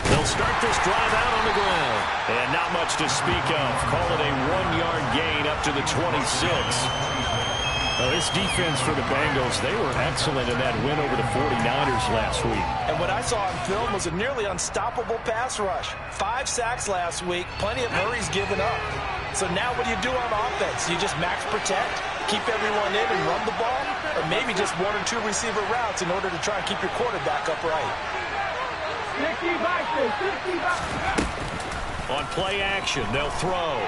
They'll start this drive out on the ground. And not much to speak of. Call it a 1-yard gain up to the 26. Well, this defense for the Bengals, they were excellent in that win over the 49ers last week. And what I saw on film was a nearly unstoppable pass rush. 5 sacks last week, plenty of hurries given up. So now what do you do on offense? You just max protect, keep everyone in and run the ball, or maybe just 1 or 2 receiver routes in order to try and keep your quarterback upright. On play action, they'll throw.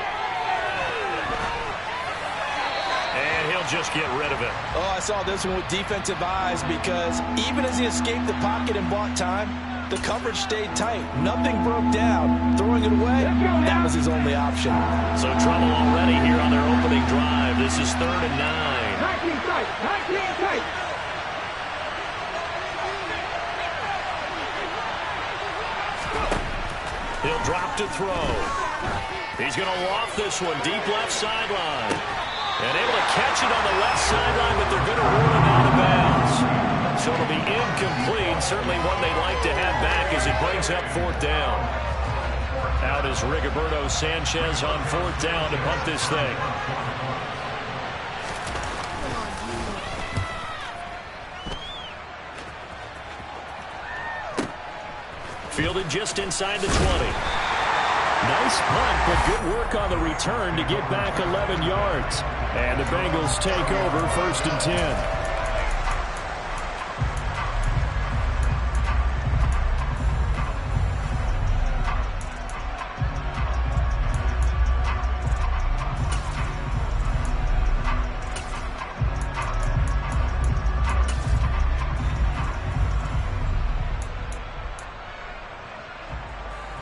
And he'll just get rid of it. Oh, I saw this one with defensive eyes because even as he escaped the pocket and bought time, the coverage stayed tight. Nothing broke down. Throwing it away, that was his only option. So trouble already here on their opening drive. This is 3rd and 9. 19 tight, 19 tight. He'll drop to throw. He's going to loft this one deep left sideline. And able to catch it on the left sideline, but they're going to rule him out of bounds. So it'll be incomplete. Certainly one they'd like to have back as it brings up 4th down. Out is Rigoberto Sanchez on 4th down to punt this thing. Fielded just inside the 20. Nice punt, but good work on the return to get back 11 yards. And the Bengals take over 1st and 10.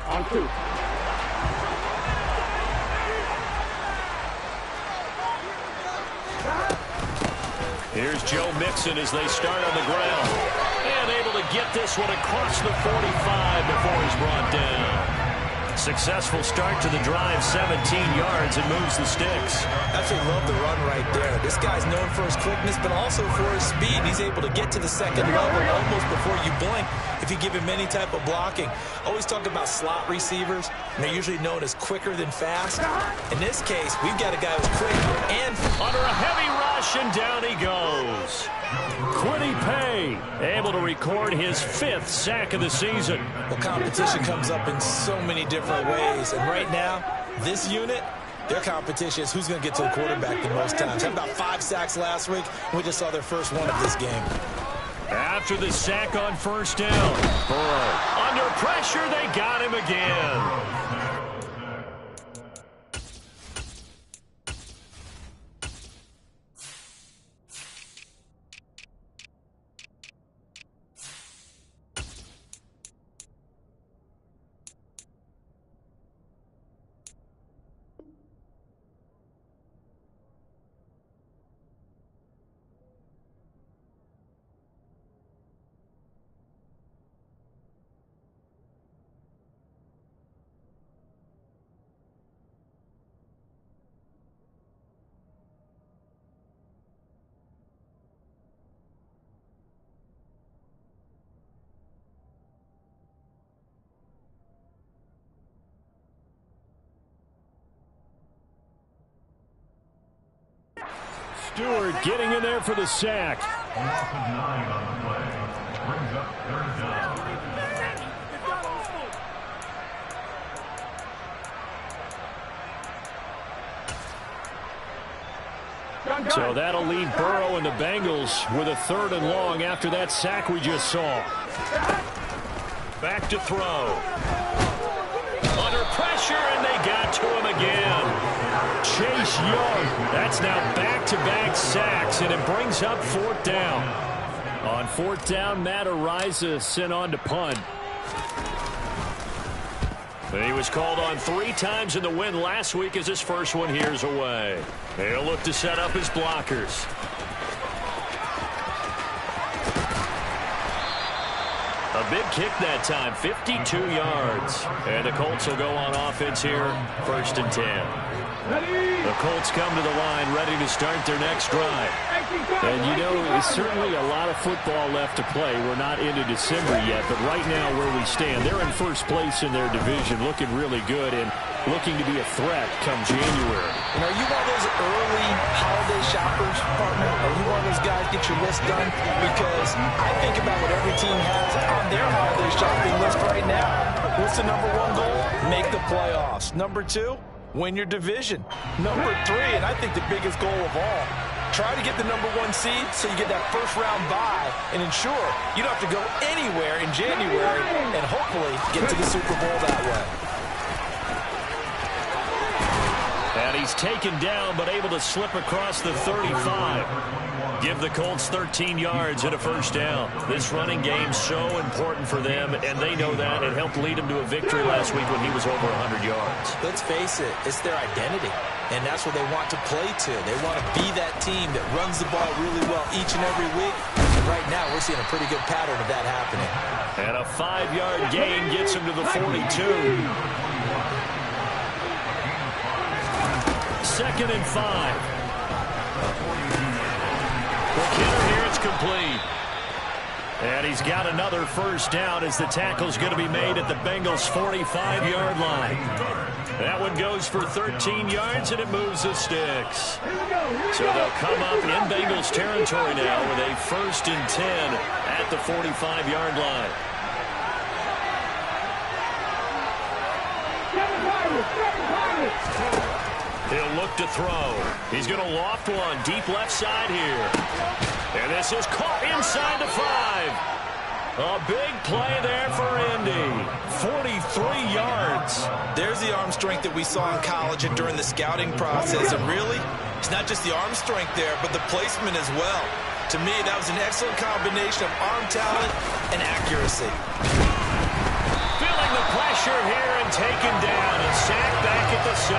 On 2. Here's Joe Mixon as they start on the ground. And able to get this one across the 45 before he's brought down. Successful start to the drive, 17 yards, and moves the sticks. Absolutely love the run right there. This guy's known for his quickness, but also for his speed. He's able to get to the second level almost before you blink if you give him any type of blocking. Always talk about slot receivers, and they're usually known as quicker than fast. In this case, we've got a guy who's quick and under a heavy rush, and down he goes. Quiddy Pay able to record his 5th sack of the season. Well, competition comes up in so many different ways, and right now, this unit, their competition is who's going to get to the quarterback the most times. Had about 5 sacks last week, and we just saw their first one of this game. After the sack on 1st down, Burrow under pressure, they got him again. Stewart getting in there for the sack. Loss of 9 on the play. Brings up 3rd down. So that'll leave Burrow and the Bengals with a 3rd and long after that sack we just saw. Back to throw. Under pressure, and they got to him again. Chase Young, that's now back-to-back sacks, and it brings up 4th down. On 4th down, Matt Ariza sent on to punt. He was called on 3 times in the win last week as his first one here's away. He'll look to set up his blockers. A big kick that time, 52 yards. And the Colts will go on offense here, 1st and 10. The Colts come to the line, ready to start their next drive. And, you know, there's certainly a lot of football left to play. We're not into December yet, but right now where we stand, they're in first place in their division, looking really good and looking to be a threat come January. And are you one of those early holiday shoppers, partner? Are you one of those guys get your list done? Because I think about what every team has on their holiday shopping list right now. What's the number one goal? Make the playoffs. Number two, win your division. Number three, and I think the biggest goal of all, try to get the number one seed so you get that first round bye and ensure you don't have to go anywhere in January and hopefully get to the Super Bowl that way. And he's taken down but able to slip across the 35. Give the Colts 13 yards and a first down. This running game's so important for them, and they know that. It helped lead him to a victory last week when he was over 100 yards. Let's face it, it's their identity, and that's what they want to play to. They want to be that team that runs the ball really well each and every week. And right now, we're seeing a pretty good pattern of that happening. And a 5-yard gain gets him to the 42. 2nd and 5. McKinnon here, it's complete. And he's got another first down as the tackle's going to be made at the Bengals' 45-yard line. That one goes for 13 yards, and it moves the sticks. So they'll come up in Bengals territory now with a 1st and 10 at the 45-yard line. He'll look to throw. He's going to loft one deep left side here. And this is caught inside the 5. A big play there for Indy. 43 yards. There's the arm strength that we saw in college and during the scouting process. And really, it's not just the arm strength there, but the placement as well. To me, that was an excellent combination of arm talent and accuracy. Feeling the pressure here and taken down. And sacked back at the 7.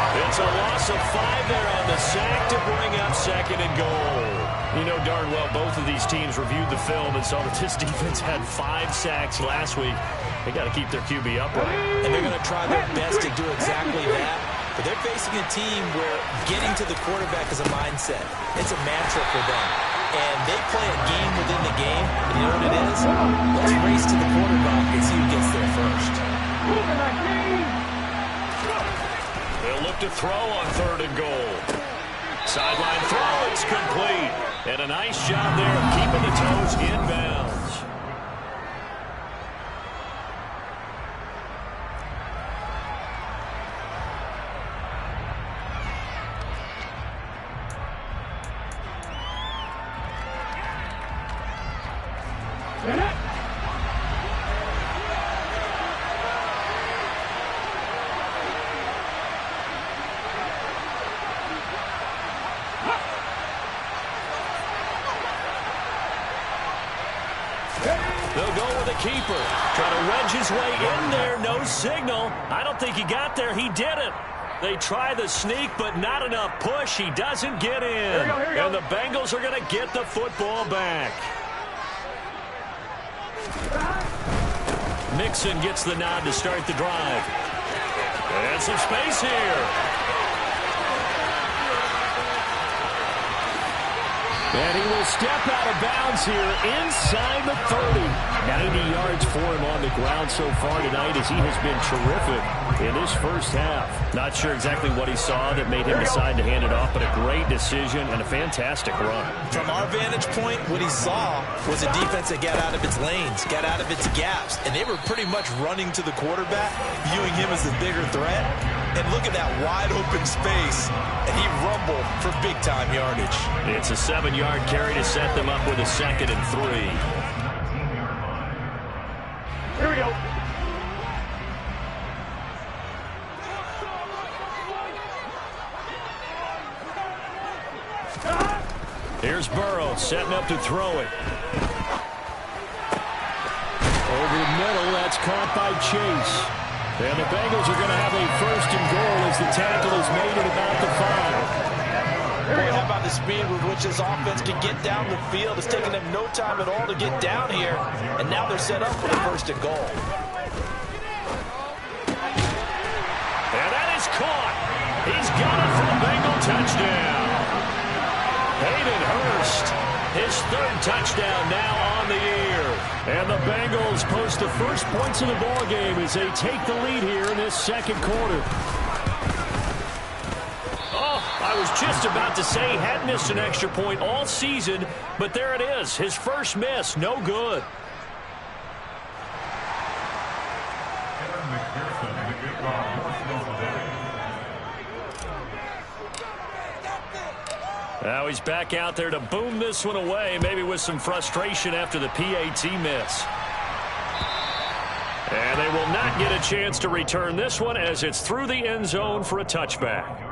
It's a loss of 5 there on the sack to bring up 2nd and goal. You know darn well both of these teams reviewed the film and saw that this defense had 5 sacks last week. They got to keep their QB upright. And they're going to try their best to do exactly that. But they're facing a team where getting to the quarterback is a mindset. It's a mantra for them. And they play a game within the game. And you know what it is? Let's race to the quarterback and see who gets there first. They'll look to throw on 3rd and goal. Sideline throw, it's complete. And a nice job there of keeping the toes inbounds. They'll go with a keeper. Try to wedge his way in there. No signal. I don't think he got there. He didn't. They try the sneak, but not enough push. He doesn't get in. Here we go. And the Bengals are going to get the football back. Mixon gets the nod to start the drive. And some space here. And he will step out of bounds here inside the 30. 90 yards for him on the ground so far tonight as he has been terrific in his first half. Not sure exactly what he saw that made him decide to hand it off, but a great decision and a fantastic run. From our vantage point, what he saw was a defense that got out of its lanes, got out of its gaps, and they were pretty much running to the quarterback, viewing him as the bigger threat. And look at that wide open space, and he rumbled for big-time yardage. It's a 7-yard carry to set them up with a 2nd and 3. Here we go. Here's Burrow setting up to throw it. Over the middle, that's caught by Chase. And the Bengals are going to have a 1st and goal as the tackle is made at about the 5. Boy, how about the speed with which this offense can get down the field? It's taking them no time at all to get down here, and now they're set up for the 1st and goal. And that is caught. He's got it for the Bengal touchdown. Hayden Hurst, his third touchdown now on the year. And the Bengals post the first points of the ball game as they take the lead here in this second quarter. Oh, I was just about to say he had missed an extra point all season, but there it is. His first miss, no good. Now he's back out there to boom this one away, maybe with some frustration after the PAT miss. And they will not get a chance to return this one as it's through the end zone for a touchback.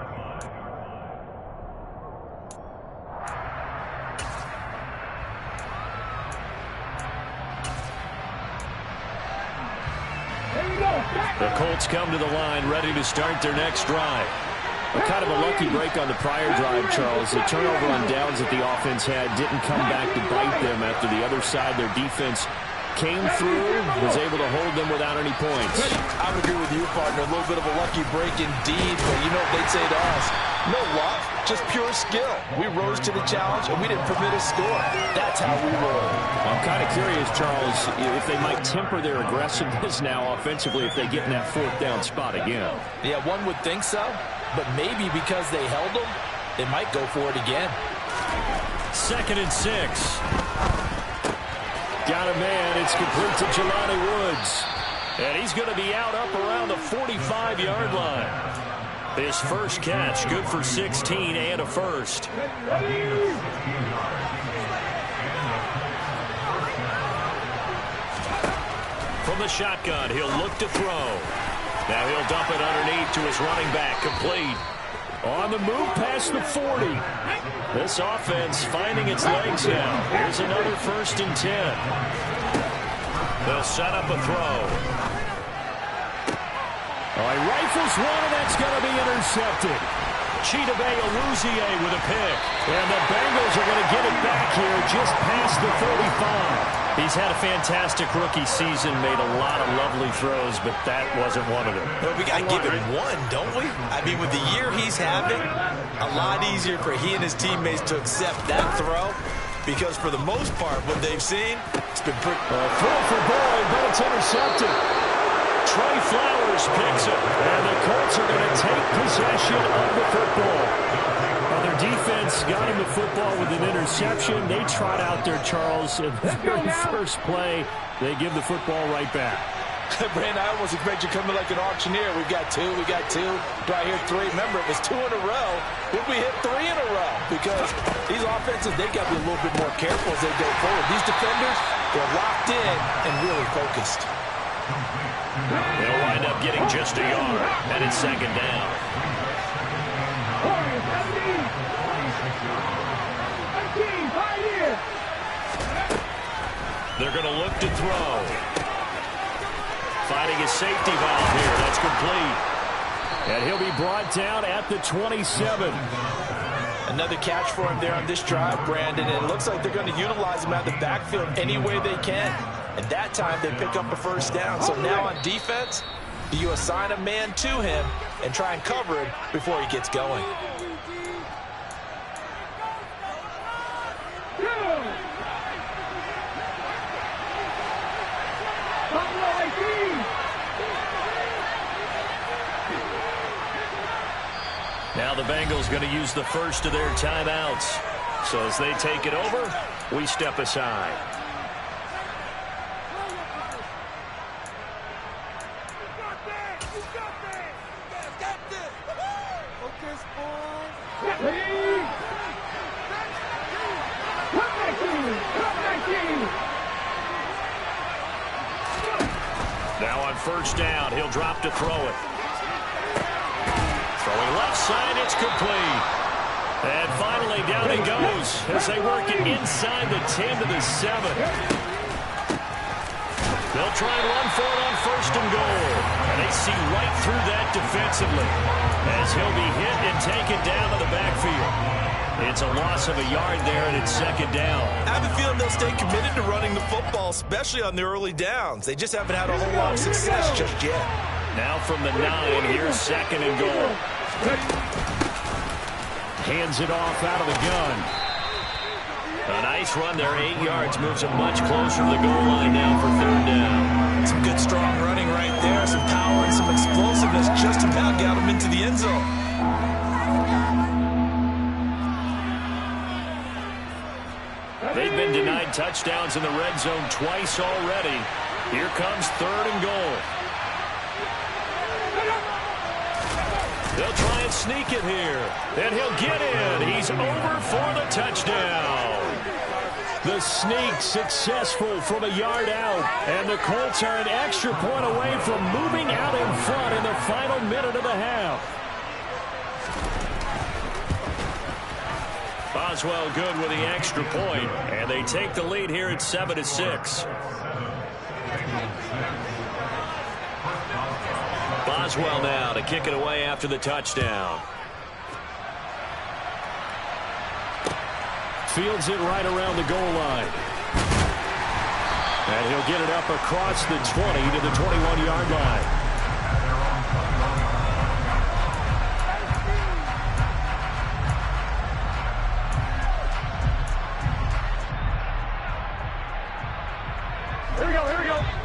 The Colts come to the line ready to start their next drive. Kind of a lucky break on the prior drive, Charles. The turnover on downs that the offense had didn't come back to bite them after the other side. Their defense came through, was able to hold them without any points. I would agree with you, partner. A little bit of a lucky break indeed, but you know what they'd say to us? No luck, just pure skill. We rose to the challenge, and we didn't permit a score. That's how we roll. I'm kind of curious, Charles, if they might temper their aggressiveness now offensively if they get in that fourth down spot again. Yeah, one would think so, but maybe because they held them, they might go for it again. 2nd and 6. Got a man. It's complete to Jelani Woods. And he's going to be out up around the 45-yard line. His first catch, good for 16 and a first. From the shotgun, he'll look to throw. Now he'll dump it underneath to his running back, complete. On the move past the 40. This offense finding its legs now. Here's another 1st and 10. They'll set up a throw. Oh, he rifles one, and that's going to be intercepted. Chidobe Awuzie with a pick. And the Bengals are going to get it back here just past the 45. He's had a fantastic rookie season, made a lot of lovely throws, but that wasn't one of them. Well, we got to give him one, don't we? I mean, with the year he's having, a lot easier for he and his teammates to accept that throw, because for the most part, what they've seen, it's been pretty... Throw for Boyd, but it's intercepted. Trey Flowers picks it. And the Colts are going to take possession of the football. Well, their defense got him the football with an interception. They trot out there, Charles, in the very first play. They give the football right back. Brandon, I almost expect you coming like an auctioneer. We got two. Do I hear three? Remember, it was 2 in a row. Did we hit 3 in a row? Because these offenses, they got to be a little bit more careful as they go forward. These defenders, they're locked in and really focused. They'll wind up getting just a yard, and it's 2nd down. They're going to look to throw. Finding his safety valve here. That's complete. And he'll be brought down at the 27. Another catch for him there on this drive, Brandon. And it looks like they're going to utilize him out of the backfield any way they can. And that time they pick up a first down. So now on defense, do you assign a man to him and try and cover him before he gets going? Now the Bengals going to use the first of their timeouts. So as they take it over, we step aside. Now on first down, he'll drop to throw it. Throwing left side, it's complete. And finally, down he goes as they work it inside the 10 to the 7. They'll try and run for it on 1st and goal. And they see right through that defensively as he'll be hit and taken down to the backfield. It's a loss of a yard there, and it's 2nd down. I have a feeling they'll stay committed to running the football, especially on the early downs. They just haven't had a whole lot of success just yet. Now from the 9, here's 2nd and goal. Hands it off out of the gun. A nice run there, 8 yards, moves him much closer to the goal line now for third down. Some good strong running right there, some power and some explosiveness, just about got him into the end zone. They've been denied touchdowns in the red zone twice already. Here comes third and goal. They'll try and sneak it here. And he'll get in. He's over for the touchdown. The sneak successful from a yard out. And the Colts are an extra point away from moving out in front in the final minute of the half. Boswell good with the extra point, and they take the lead here at 7-6. Boswell now to kick it away after the touchdown. Fields it right around the goal line. And he'll get it up across the 20 to the 21-yard line.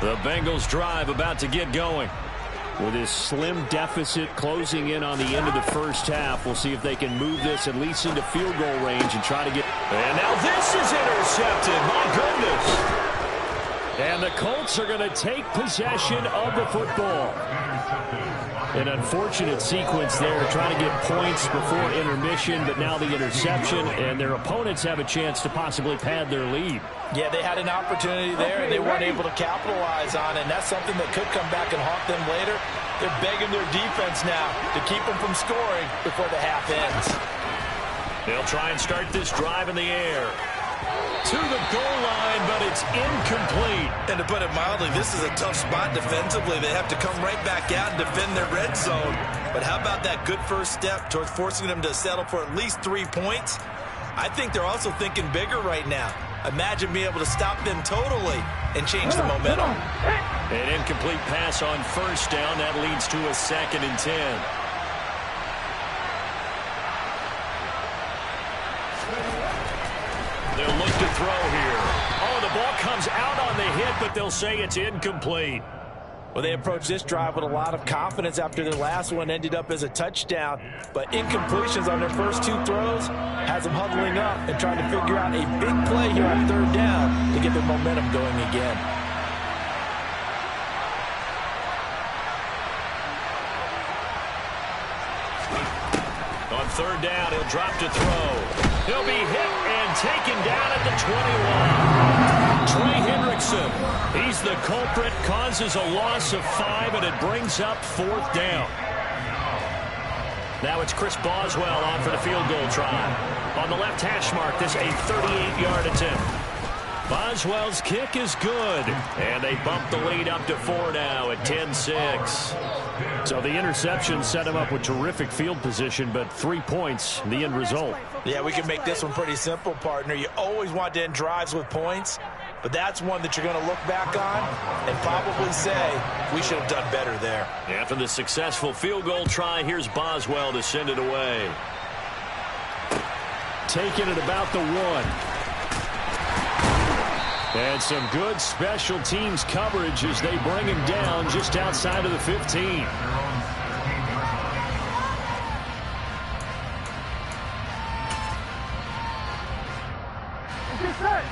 The Bengals drive about to get going. With this slim deficit closing in on the end of the first half, we'll see if they can move this at least into field goal range and try to get... And now this is intercepted. My goodness. And the Colts are going to take possession of the football. An unfortunate sequence there, trying to get points before intermission, but now the interception, and their opponents have a chance to possibly pad their lead. Yeah, they had an opportunity there, and they weren't able to capitalize on it, and that's something that could come back and haunt them later. They're begging their defense now to keep them from scoring before the half ends. They'll try and start this drive in the air. To the goal line, but it's incomplete. And to put it mildly, this is a tough spot defensively. They have to come right back out and defend their red zone. But how about that good first step towards forcing them to settle for at least 3 points? I think they're also thinking bigger right now. Imagine being able to stop them totally and change the momentum. An incomplete pass on first down. That leads to a 2nd and 10. They'll look to throw here. Oh, the ball comes out on the hit, but they'll say it's incomplete. Well, they approached this drive with a lot of confidence after their last one ended up as a touchdown. But incompletions on their first 2 throws has them huddling up and trying to figure out a big play here on third down to get their momentum going again. On third down, he'll drop to throw. He'll be hit and taken down at the 21. Trey Hendrickson, he's the culprit, causes a loss of 5, and it brings up 4th down. Now it's Chris Boswell on for the field goal try. On the left hash mark, this a 38-yard attempt. Boswell's kick is good, and they bump the lead up to 4 now at 10-6. So the interception set him up with terrific field position, but 3 points, the end result. Yeah, we can make this one pretty simple, partner. You always want to end drives with points, but that's one that you're going to look back on and probably say, we should have done better there. After the successful field goal try, here's Boswell to send it away. Taking it about the 1. And some good special teams coverage as they bring him down just outside of the 15.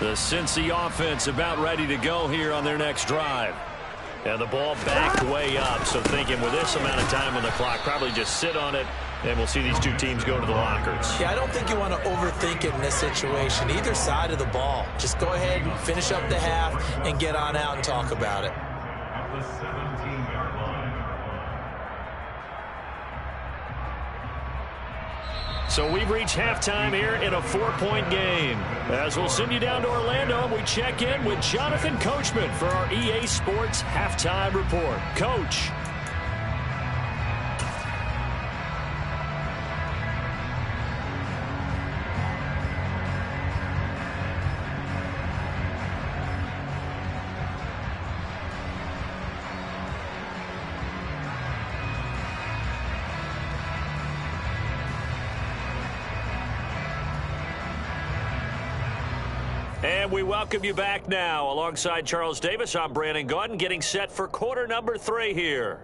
The Cincy offense about ready to go here on their next drive. And the ball backed way up, so thinking with this amount of time on the clock, probably just sit on it, and we'll see these 2 teams go to the lockers. Yeah, I don't think you want to overthink it in this situation. Either side of the ball. Just go ahead and finish up the half and get on out and talk about it. At the 17-yard line. So we've reached halftime here in a 4-point game. As we'll send you down to Orlando, we check in with Jonathan Coachman for our EA Sports Halftime Report. Coach. And we welcome you back now. Alongside Charles Davis, I'm Brandon Gaudin, getting set for quarter number 3 here.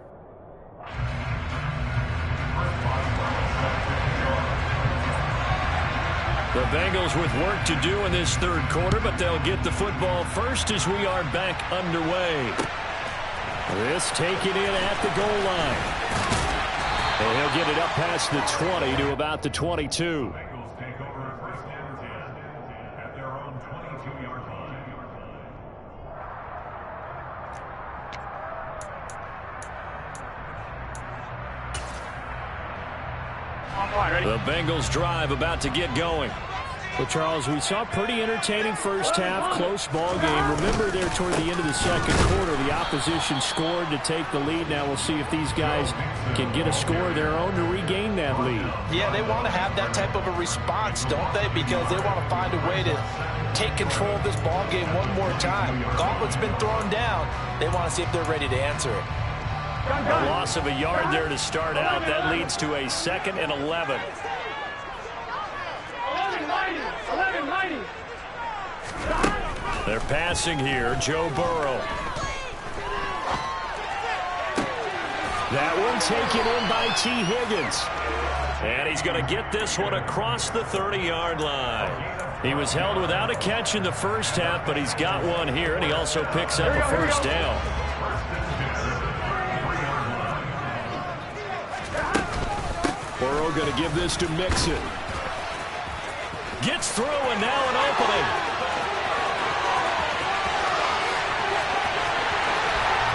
The Bengals with work to do in this third quarter, but they'll get the football first as we are back underway. This taken in at the goal line. And he'll get it up past the 20 to about the 22. Bengals take over first and 10 at their own 22-yard line. The Bengals drive about to get going. Well, Charles, we saw a pretty entertaining first half, close ball game. Remember there toward the end of the second quarter, the opposition scored to take the lead. Now we'll see if these guys can get a score of their own to regain that lead. Yeah, they want to have that type of a response, don't they? Because they want to find a way to take control of this ball game one more time. Gauntlet's been thrown down. They want to see if they're ready to answer it. A loss of a yard there to start out. That leads to a 2nd and 11. 11-90. They're passing here. Joe Burrow. That one taken in by T. Higgins. And he's going to get this one across the 30-yard line. He was held without a catch in the first half, but he's got one here, and he also picks up a first down. Burrow going to give this to Mixon. Gets through, and now an opening.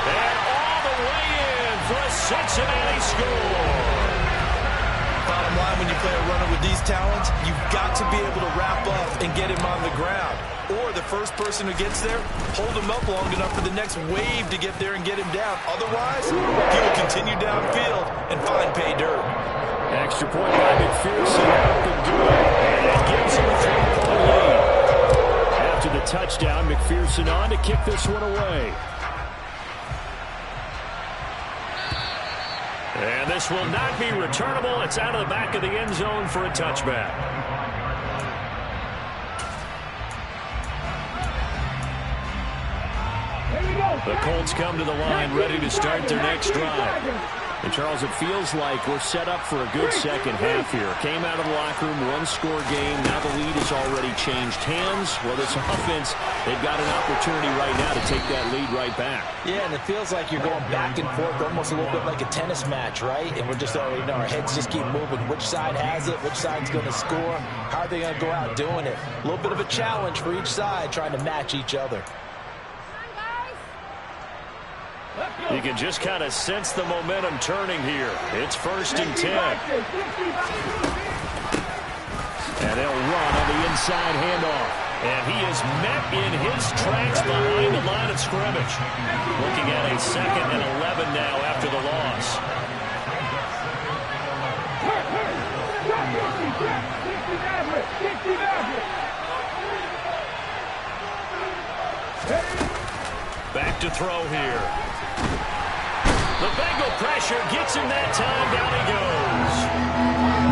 And all the way in for a Cincinnati score. Bottom line, when you play a runner with these talents, you've got to be able to wrap up and get him on the ground. Or the first person who gets there, hold him up long enough for the next wave to get there and get him down. Otherwise, he will continue downfield and find pay dirt. Extra point by McPherson. Up and do it. And it gives him a 3-point lead. After the touchdown, McPherson on to kick this one away. And this will not be returnable. It's out of the back of the end zone for a touchback. The Colts come to the line, ready to start their next drive. And, Charles, it feels like we're set up for a good second half here. Came out of the locker room, one-score game. Now the lead has already changed hands. Well, this offense, they've got an opportunity right now to take that lead right back. Yeah, and it feels like you're going back and forth, almost a little bit like a tennis match, right? And we're just already know our heads just keep moving. Which side has it? Which side's going to score? How are they going to go out doing it? A little bit of a challenge for each side, trying to match each other. You can just kind of sense the momentum turning here. It's 1st and 10. And they'll run on the inside handoff. And he is met in his tracks behind the line of scrimmage. Looking at a 2nd and 11 now after the loss. Back to throw here. The Bengal pressure gets him that time. Down he goes.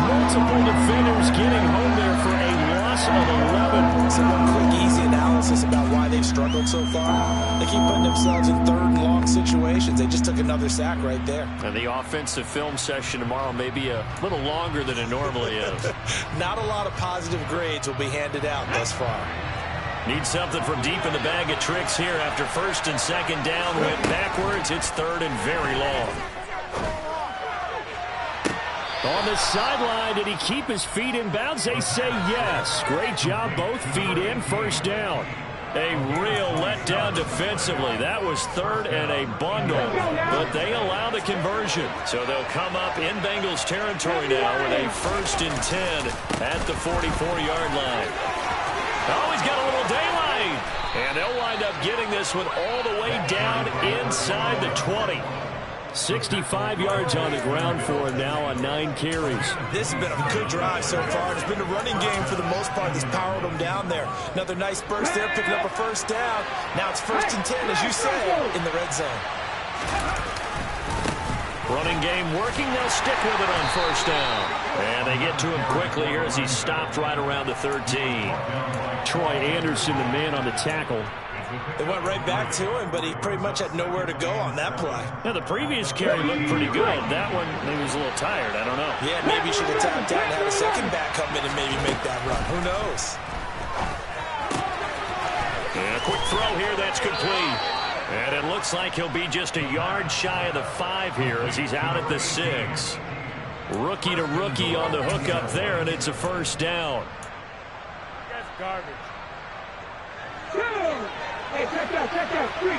Multiple defenders getting home there for a loss of 11. So one quick, easy analysis about why they've struggled so far. They keep putting themselves in 3rd and long situations. They just took another sack right there. And the offensive film session tomorrow may be a little longer than it normally is. Not a lot of positive grades will be handed out thus far. Need something from deep in the bag of tricks here after 1st and 2nd down. Went backwards. It's 3rd and very long. On the sideline, did he keep his feet in bounds? They say yes. Great job, both feet in, 1st down. A real letdown defensively. That was 3rd and a bundle, but they allow the conversion. So they'll come up in Bengals territory now with a 1st and 10 at the 44-yard line. Oh, he's got a little daylight. And they'll wind up getting this one all the way down inside the 20. 65 yards on the ground for him now on 9 carries. This has been a good drive so far. It's been a running game for the most part that's powered them down there. Another nice burst there, picking up a 1st down. Now it's 1st and 10, as you say, in the red zone. Running game working. They'll stick with it on first down. And they get to him quickly here as he's stopped right around the 13. Troy Anderson, the man on the tackle. They went right back to him, but he pretty much had nowhere to go on that play. Yeah, the previous carry looked pretty good. That one, he was a little tired. I don't know. Yeah, maybe he should have tapped out and had a second back come in and maybe make that run. Who knows? And a quick throw here. That's complete. And it looks like he'll be just a yard shy of the 5 here as he's out at the 6. Rookie to rookie on the hook up there, and it's a first down. That's garbage. 2. Hey, check that. 3.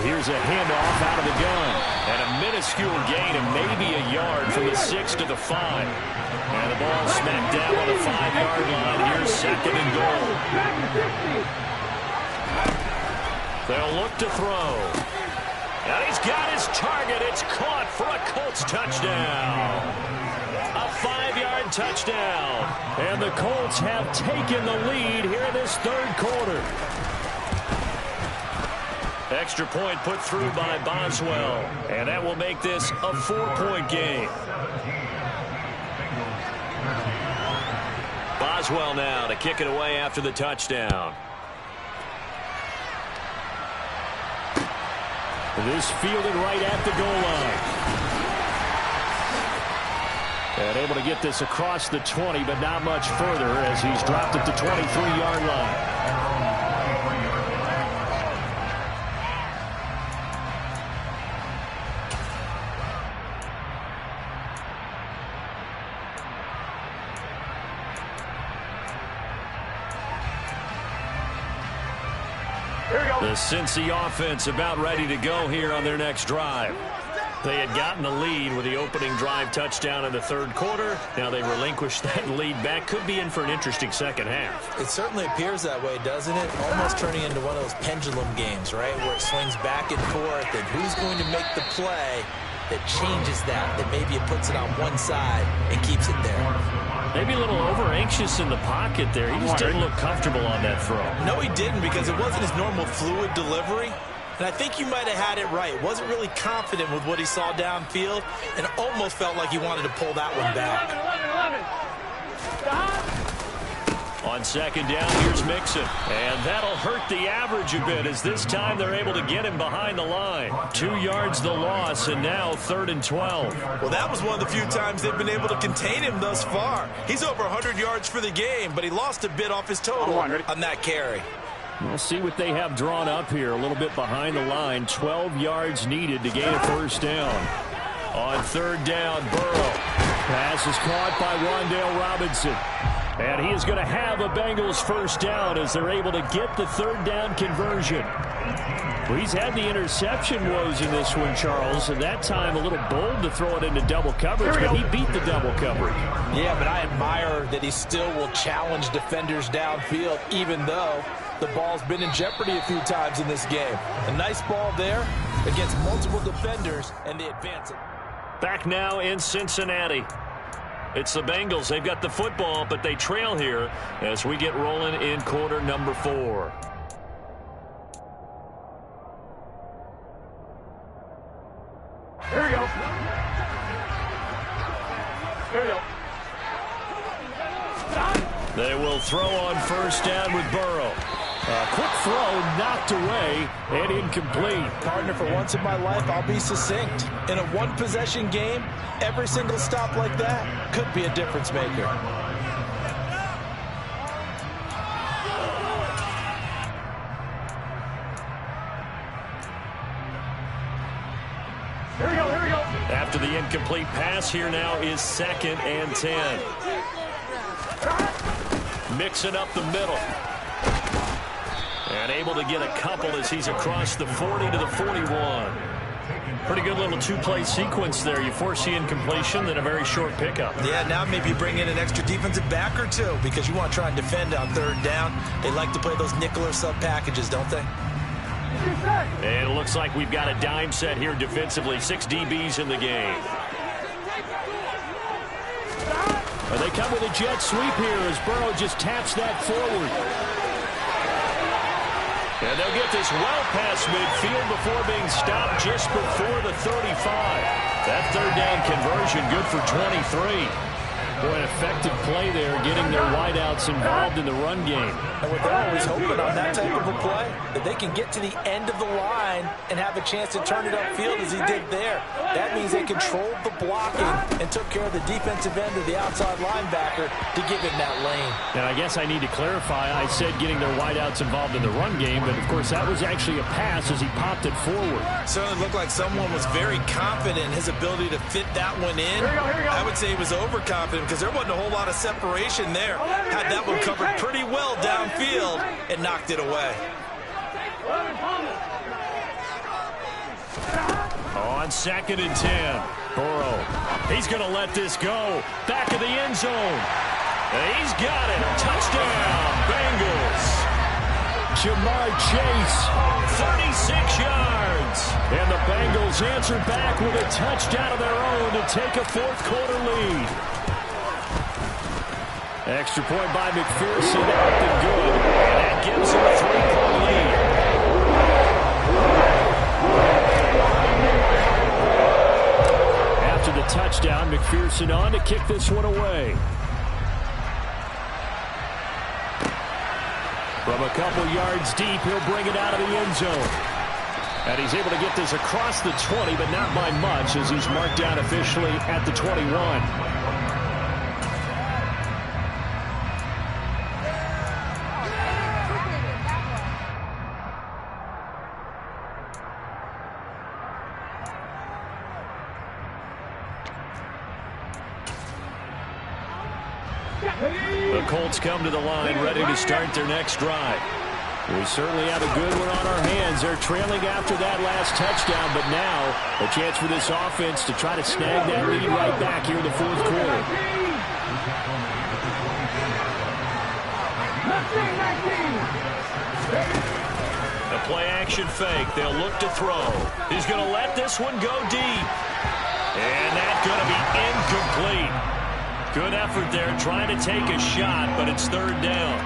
Here's a handoff out of the gun. And a minuscule gain of maybe a yard from the 6 to the 5. And the ball smacked down on the 5-yard line. Here's second and goal. They'll look to throw. And he's got his target. It's caught for a Colts touchdown. A 5-yard touchdown. And the Colts have taken the lead here in this third quarter. Extra point put through by Boswell. And that will make this a 4-point game. Boswell now to kick it away after the touchdown. This fielded right at the goal line. And able to get this across the 20, but not much further as he's dropped at the 23-yard line. The Cincy offense about ready to go here on their next drive. They had gotten the lead with the opening drive touchdown in the third quarter. Now they relinquished that lead back. Could be in for an interesting second half. It certainly appears that way, doesn't it? Almost turning into one of those pendulum games, right, where it swings back and forth, and who's going to make the play that changes that maybe it puts it on one side and keeps it there. Maybe a little over-anxious in the pocket there. He just didn't look comfortable on that throw. No, he didn't, because it wasn't his normal fluid delivery. And I think you might have had it right. Wasn't really confident with what he saw downfield and almost felt like he wanted to pull that one back. 11. On second down, here's Mixon. And that'll hurt the average a bit as this time they're able to get him behind the line. 2 yards the loss, and now 3rd and 12. Well, that was one of the few times they've been able to contain him thus far. He's over 100 yards for the game, but he lost a bit off his total on that carry. We'll see what they have drawn up here. A little bit behind the line. 12 yards needed to gain a first down. On 3rd down, Burrow. Pass is caught by Wan'Dale Robinson. And he is going to have a Bengals first down as they're able to get the 3rd down conversion. Well, he's had the interception woes in this one, Charles, and that time a little bold to throw it into double coverage, but he beat the double coverage. Yeah, but I admire that he still will challenge defenders downfield, even though the ball's been in jeopardy a few times in this game. A nice ball there against multiple defenders, and they advance it. Back now in Cincinnati. It's the Bengals. They've got the football, but they trail here as we get rolling in quarter number 4. Here we go. Here we go. They will throw on first down with Burrow. A quick throw knocked away and incomplete. Partner, for once in my life, I'll be succinct. In a one-possession game, every single stop like that could be a difference maker. Here we go. Here we go. After the incomplete pass, here now is 2nd and 10. Mixing up the middle. And able to get a couple as he's across the 40 to the 41. Pretty good little 2-play sequence there. You force the incompletion, then a very short pickup. Yeah, now maybe bring in an extra defensive back or two because you want to try and defend on 3rd down. They like to play those nickel or sub packages, don't they? And it looks like we've got a dime set here defensively. 6 DBs in the game. And they come with a jet sweep here as Burrow just taps that forward. And they'll get this well past midfield before being stopped just before the 35. That third down conversion good for 23. Boy, an effective play there, getting their wideouts involved in the run game. And what they're always hoping on that type of a play, that they can get to the end of the line and have a chance to turn it upfield as he did there. That means they controlled the blocking and took care of the defensive end of the outside linebacker to give him that lane. And I guess I need to clarify, I said getting their wideouts involved in the run game, but of course that was actually a pass as he popped it forward. Certainly looked like someone was very confident in his ability to fit that one in. I would say he was overconfident because there wasn't a whole lot of separation there. Had that one covered pretty well downfield and knocked it away. On 2nd and 10, Burrow. He's going to let this go. Back of the end zone. And he's got it. Touchdown, Bengals. Jamar Chase. 36 yards. And the Bengals answered back with a touchdown of their own to take a fourth-quarter lead. Extra point by McPherson, up and good. And that gives them a 3-point lead. After the touchdown, McPherson on to kick this one away. From a couple yards deep, he'll bring it out of the end zone. And he's able to get this across the 20, but not by much, as he's marked down officially at the 21. The Colts come to the line, ready to start their next drive. We certainly have a good one on our hands. They're trailing after that last touchdown, but now a chance for this offense to try to snag that lead right back here in the fourth quarter. The play-action fake. They'll look to throw. He's going to let this one go deep. And that's going to be incomplete. Good effort there, trying to take a shot, but it's third down.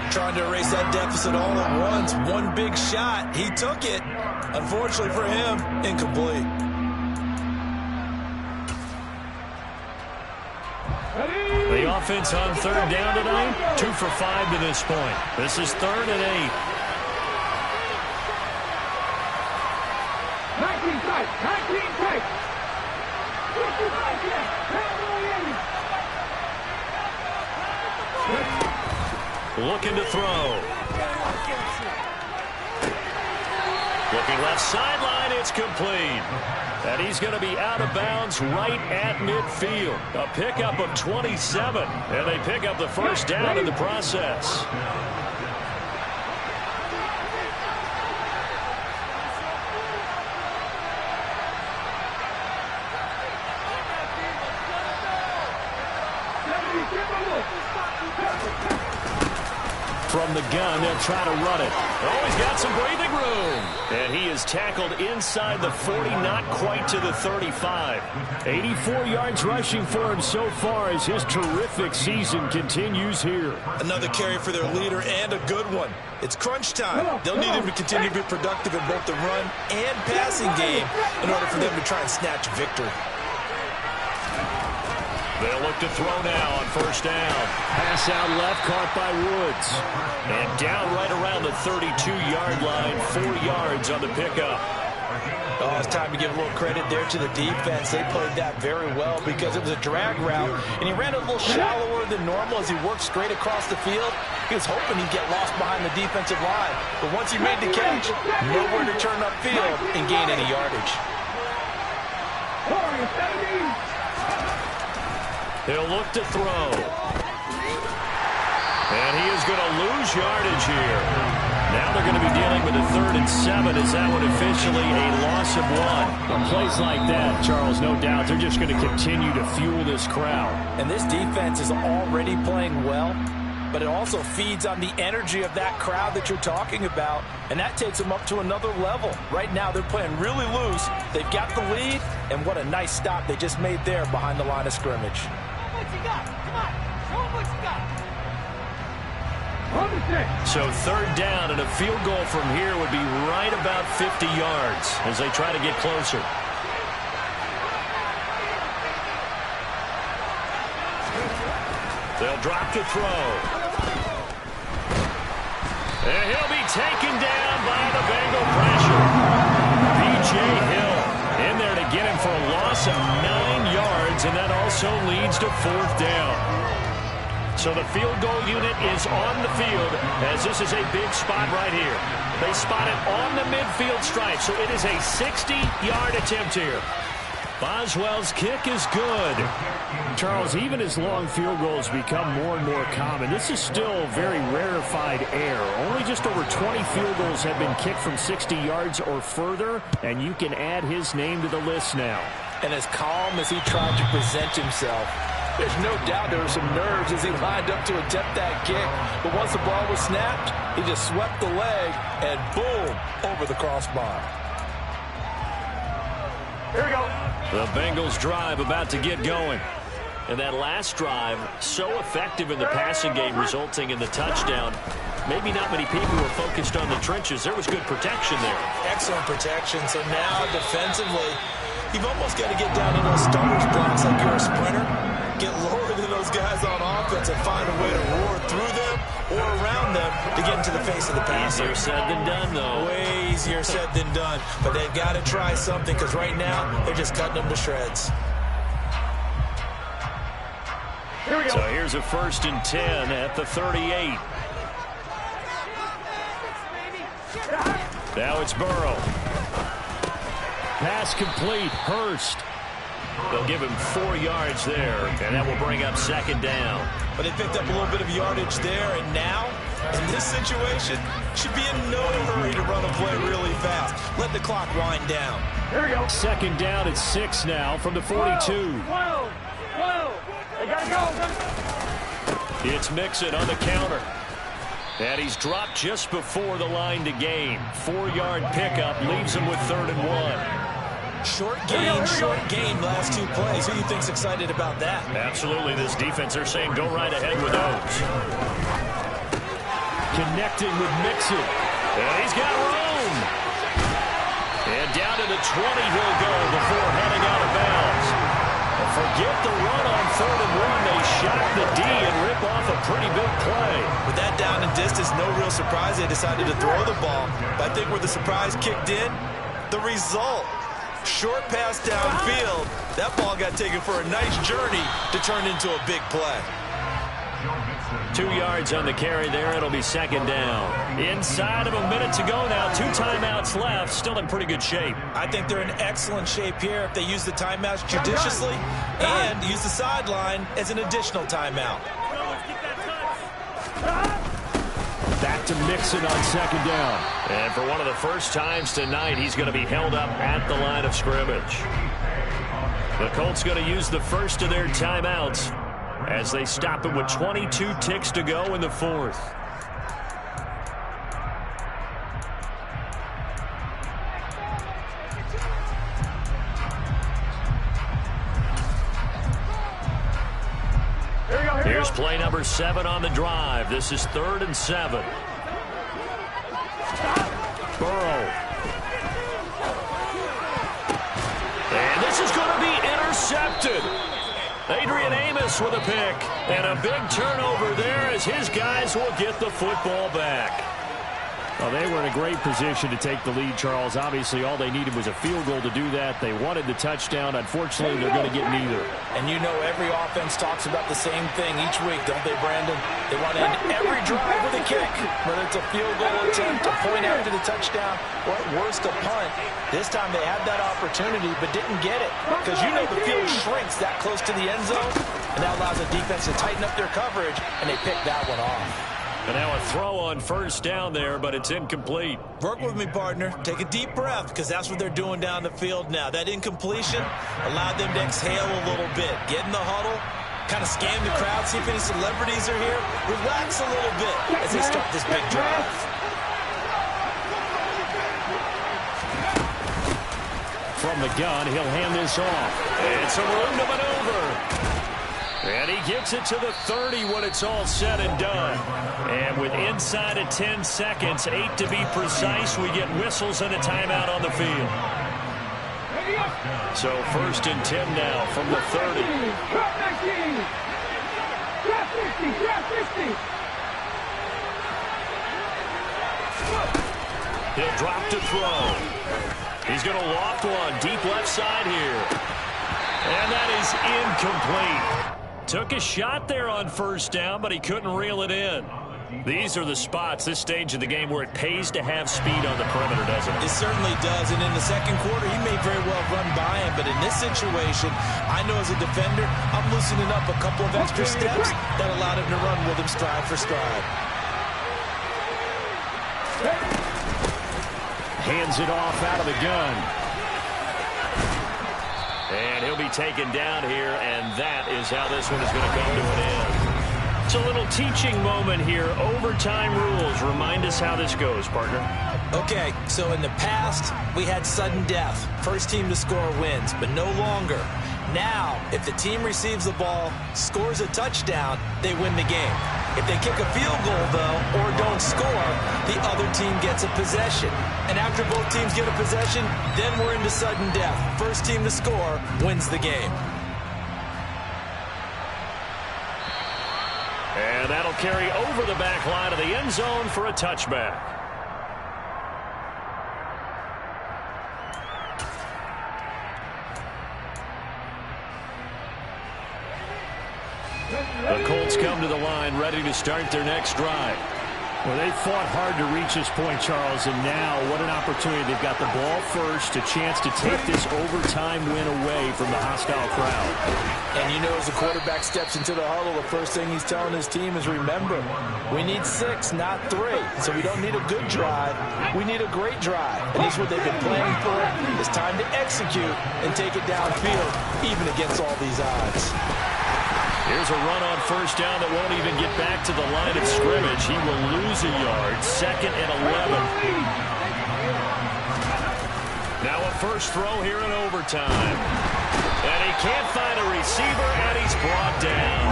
Trying to erase that deficit all at once. One big shot. He took it. Unfortunately for him, incomplete. The offense on third down tonight, 2 for 5 to this point. This is 3rd and 8. 19 tight, 19 tight. 55 tight. Looking to throw. Looking left sideline, it's complete. And he's going to be out of bounds right at midfield. A pickup of 27. And they pick up the first down in the process. From the gun, they'll try to run it. Oh, he's got some breathing room. And he is tackled inside the 40, not quite to the 35. 84 yards rushing for him so far as his terrific season continues here. Another carry for their leader and a good one. It's crunch time. They'll need him to continue to be productive in both the run and passing game in order for them to try and snatch victory. They'll look to throw now on first down. Pass out left, caught by Woods. And down right around the 32-yard line, 4 yards on the pickup. Oh, it's time to give a little credit there to the defense. They played that very well because it was a drag route, and he ran a little shallower than normal as he worked straight across the field. He was hoping he'd get lost behind the defensive line, but once he made the catch, nowhere to turn upfield and gain any yardage. He'll look to throw. And he is going to lose yardage here. Now they're going to be dealing with a 3rd and 7. Is that one officially a loss of 1? On plays like that, Charles, no doubt, they're just going to continue to fuel this crowd. And this defense is already playing well, but it also feeds on the energy of that crowd that you're talking about, and that takes them up to another level. Right now, they're playing really loose. They've got the lead, and what a nice stop they just made there behind the line of scrimmage. What you got? Come on, show them what you got. On the 6. So third down, and a field goal from here would be right about 50 yards as they try to get closer. They'll drop to throw. And he'll be taken down by the Bengal pressure. B.J. Hill in there to get him for a loss of 9 yards, and that also leads to fourth down. So the field goal unit is on the field as this is a big spot right here. They spot it on the midfield stripe, so it is a 60-yard attempt here. Boswell's kick is good. Charles, even as long field goals become more and more common, this is still very rarefied air. Only just over 20 field goals have been kicked from 60 yards or further, and you can add his name to the list now. And as calm as he tried to present himself, there's no doubt there were some nerves as he lined up to attempt that kick. But once the ball was snapped, he just swept the leg and boom, over the crossbar. Here we go. The Bengals drive about to get going. And that last drive, so effective in the passing game, resulting in the touchdown. Maybe not many people were focused on the trenches. There was good protection there. Excellent protection. So now defensively, you've almost got to get down in those starters blocks like you're a sprinter. Get lower than those guys on offense and find a way to roar through them or around them to get into the face of the passer. Easier said than done, though. Way easier said than done. But they've got to try something because right now they're just cutting them to shreds. Here we go. So here's a 1st and 10 at the 38. Now it's Burrow. Pass complete. Hurst. They'll give him 4 yards there, and that will bring up 2nd down. But they picked up a little bit of yardage there, and now, in this situation, should be in no hurry to run a play really fast. Let the clock wind down. Here we go. 2nd down at 6 now from the 42. Whoa. They gotta go. It's Mixon on the counter. And he's dropped just before the line to gain. 4-yard pickup leaves him with 3rd and 1. Short gain, last 2 plays. Who do you think's excited about that? Absolutely, this defense, they're saying go right ahead with those. Connecting with Mixon. And he's got room. And down to the 20 he'll go before heading out of bounds. And forget the run on 3rd and 1. They shot the D and rip off a pretty big play. With that down and distance, no real surprise they decided to throw the ball. But I think where the surprise kicked in, the result. Short pass downfield. That ball got taken for a nice journey to turn into a big play. 2 yards on the carry there. It'll be 2nd down. Inside of a minute to go now. 2 timeouts left. Still in pretty good shape. I think they're in excellent shape here if they use the timeouts judiciously and use the sideline as an additional timeout. Back to Mixon on 2nd down. And for one of the first times tonight, he's going to be held up at the line of scrimmage. The Colts going to use the first of their timeouts as they stop it with 22 ticks to go in the 4th. Here's play number 7 on the drive. This is 3rd and 7. Burrow. And this is going to be intercepted. Adrian Amos with a pick. And a big turnover there as his guys will get the football back. Well, they were in a great position to take the lead, Charles. Obviously, all they needed was a field goal to do that. They wanted the touchdown. Unfortunately, they're going to get neither. And you know every offense talks about the same thing each week, don't they, Brandon? They want to end every drive with a kick, whether it's a field goal attempt, a point after the touchdown, or at worst, a punt. This time they had that opportunity but didn't get it because you know the field shrinks that close to the end zone, and that allows the defense to tighten up their coverage, and they picked that one off. And now a throw on 1st down there, but it's incomplete. Work with me, partner. Take a deep breath because that's what they're doing down the field now. That incompletion allowed them to exhale a little bit. Get in the huddle, kind of scan the crowd, see if any celebrities are here. Relax a little bit as they start this big drive. From the gun, he'll hand this off. And some room to maneuver. And he gets it to the 30 when it's all said and done. And with inside of 10 seconds, 8 to be precise, we get whistles and a timeout on the field. So 1st and 10 now from the 30. Drop 19. Drop 50. Drop 50. He'll drop to throw. He's going to loft one deep left side here. And that is incomplete. Took a shot there on 1st down, but he couldn't reel it in. These are the spots, this stage of the game, where it pays to have speed on the perimeter, doesn't it? It certainly does, and in the second quarter, he may very well run by him, but in this situation, I know as a defender, I'm loosening up a couple of extra steps that allowed him to run with him stride for stride. Hands it off out of the gun. And he'll be taken down here, and that is how this one is going to come to an end. It's a little teaching moment here. Overtime rules. Remind us how this goes, partner. Okay, so in the past, we had sudden death. First team to score wins, but no longer. Now, if the team receives the ball, scores a touchdown, they win the game. If they kick a field goal, though, or don't score, the other team gets a possession. And after both teams get a possession, then we're into sudden death. First team to score wins the game. And that'll carry over the back line of the end zone for a touchback. The Colts come to the line, ready to start their next drive. Well, they fought hard to reach this point, Charles, and now what an opportunity. They've got the ball first, a chance to take this overtime win away from the hostile crowd. And you know, as the quarterback steps into the huddle, the first thing he's telling his team is, remember, we need 6, not 3. So we don't need a good drive. We need a great drive. And this is what they've been playing for. It's time to execute and take it downfield, even against all these odds. Here's a run on 1st down that won't even get back to the line of scrimmage. He will lose a yard. 2nd and 11. Now a first throw here in overtime. And he can't find a receiver, and he's brought down.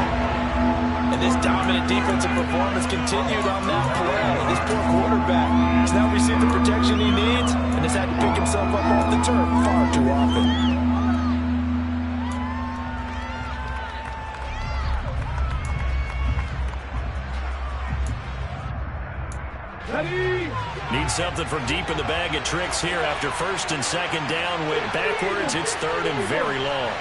And this dominant defensive performance continued on that play. This poor quarterback has now received the protection he needs and has had to pick himself up off the turf far too often. Need something from deep in the bag of tricks here after 1st and 2nd down. Went backwards. It's 3rd and very long.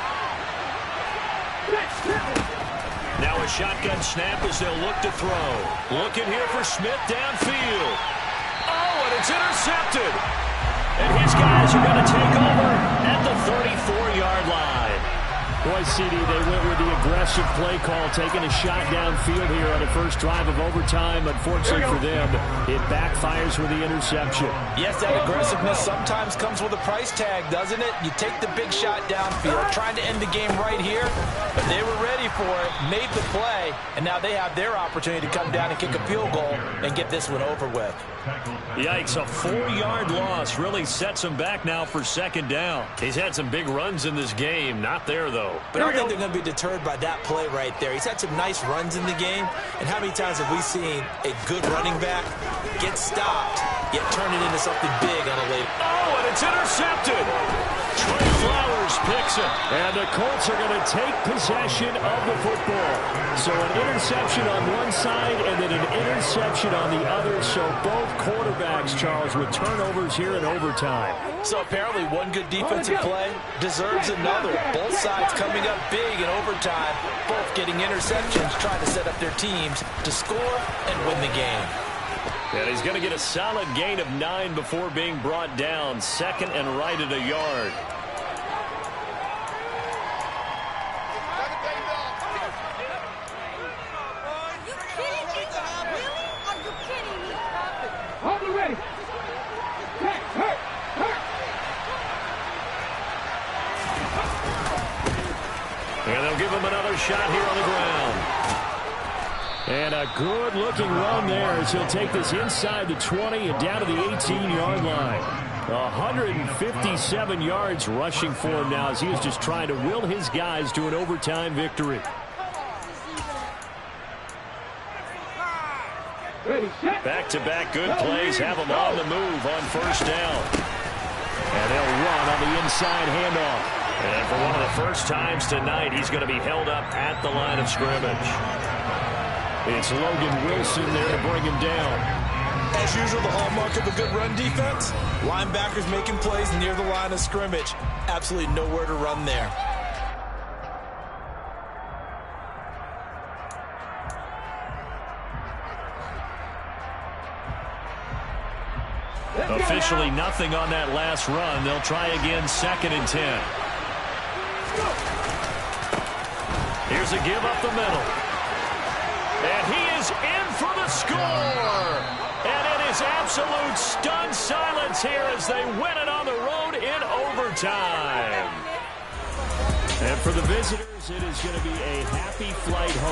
Now a shotgun snap as they'll look to throw. Looking here for Smith downfield. Oh, and it's intercepted. And his guys are going to take over at the 34-yard line. Boy, CD, they went with the aggressive play call, taking a shot downfield here on the first drive of overtime. Unfortunately for them, it backfires with the interception. Yes, that aggressiveness sometimes comes with a price tag, doesn't it? You take the big shot downfield, trying to end the game right here, but they were ready for it, made the play, and now they have their opportunity to come down and kick a field goal and get this one over with. Yikes, a 4-yard loss really sets him back now for 2nd down. He's had some big runs in this game. Not there, though. But I don't think they're going to be deterred by that play right there. He's had some nice runs in the game. And how many times have we seen a good running back get stopped, yet turn it into something big on a late? Oh, and it's intercepted. Trey Flowers picks it. And the Colts are going to take possession of the football. So an interception on one side and then an interception on the other. So both quarterbacks, Charles, with turnovers here in overtime. So apparently one good defensive play deserves another. Both sides coming up big in overtime, both getting interceptions, trying to set up their teams to score and win the game. And he's going to get a solid gain of 9 before being brought down. 2nd and right at a yard. Hold it ready. Hurt. And they'll give him another shot here on the ground. And a good-looking run there as he'll take this inside the 20 and down to the 18-yard line. 157 yards rushing for him now as he is just trying to will his guys to an overtime victory. Ready, set. Back-to-back good plays have them on the move on first down. And they'll run on the inside handoff. And for one of the first times tonight, he's going to be held up at the line of scrimmage. It's Logan Wilson there to bring him down. As usual, the hallmark of a good run defense, linebackers making plays near the line of scrimmage. Absolutely nowhere to run there. Officially nothing on that last run. They'll try again, 2nd and 10. Here's a give up the middle. And he is in for the score. And it is absolute stunned silence here as they win it on the road in overtime. And for the visitors, it is going to be a happy flight home.